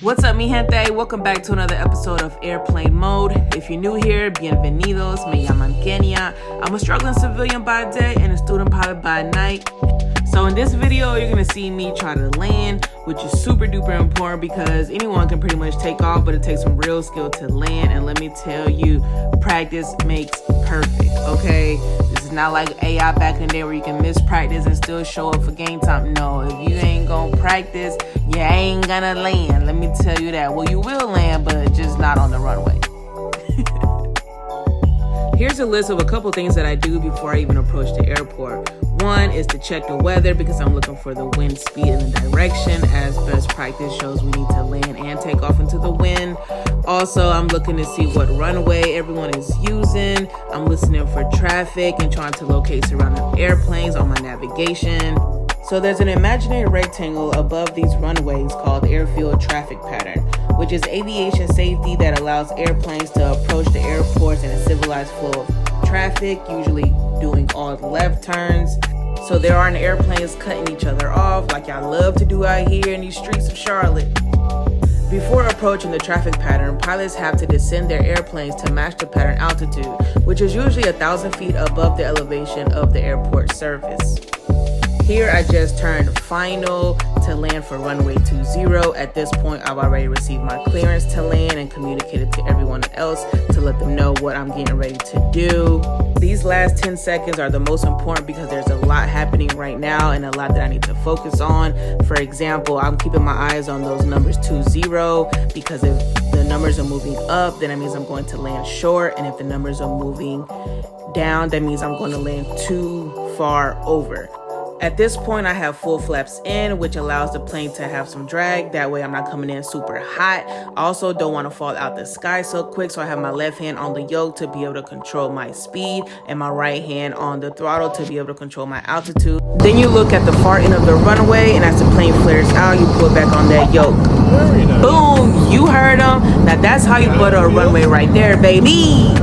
What's up, mi gente? Welcome back to another episode of Airplane Mode. If you're new here, bienvenidos. Me llaman Kenya. I'm a struggling civilian by day and a student pilot by night. So in this video, you're gonna see me try to land, which is super duper important because anyone can pretty much take off, but it takes some real skill to land. And let me tell you, practice makes perfect, okay? This is not like AI back in the day where you can miss practice and still show up for game time. No, if you ain't gonna practice, you ain't gonna land. Let me tell you that. Well, you will land, but just not on the runway. Here's a list of a couple things that I do before I even approach the airport. One is to check the weather because I'm looking for the wind speed and the direction. As best practice shows, we need to land and take off into the wind. Also, I'm looking to see what runway everyone is using. I'm listening for traffic and trying to locate surrounding airplanes on my navigation. So there's an imaginary rectangle above these runways called the airfield traffic pattern, which is aviation safety that allows airplanes to approach the airports in a civilized flow of traffic, usually doing all left turns. So there aren't airplanes cutting each other off like y'all love to do out here in these streets of Charlotte. Before approaching the traffic pattern, pilots have to descend their airplanes to match the pattern altitude, which is usually 1,000 feet above the elevation of the airport surface. Here I just turned final to land for runway 20. At this point, I've already received my clearance to land and communicated to everyone else to let them know what I'm getting ready to do. These last 10 seconds are the most important because there's a lot happening right now and a lot that I need to focus on. For example, I'm keeping my eyes on those numbers 20 because if the numbers are moving up, then that means I'm going to land short. And if the numbers are moving down, that means I'm going to land too far over. At this point, I have full flaps in, which allows the plane to have some drag. That way I'm not coming in super hot. I also don't want to fall out the sky so quick, so I have my left hand on the yoke to be able to control my speed and my right hand on the throttle to be able to control my altitude. Then you look at the far end of the runway, and as the plane flares out, you pull back on that yoke. Boom! You heard them. Now that's how you butter a runway right there, baby.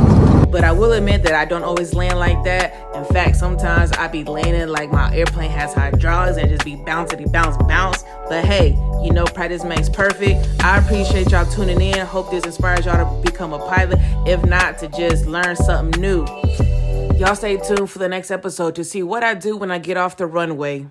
But I will admit that I don't always land like that. In fact, sometimes I be landing like my airplane has hydraulics and just be bounce. But hey, you know, practice makes perfect. I appreciate y'all tuning in. Hope this inspires y'all to become a pilot. If not, to just learn something new. Y'all stay tuned for the next episode to see what I do when I get off the runway.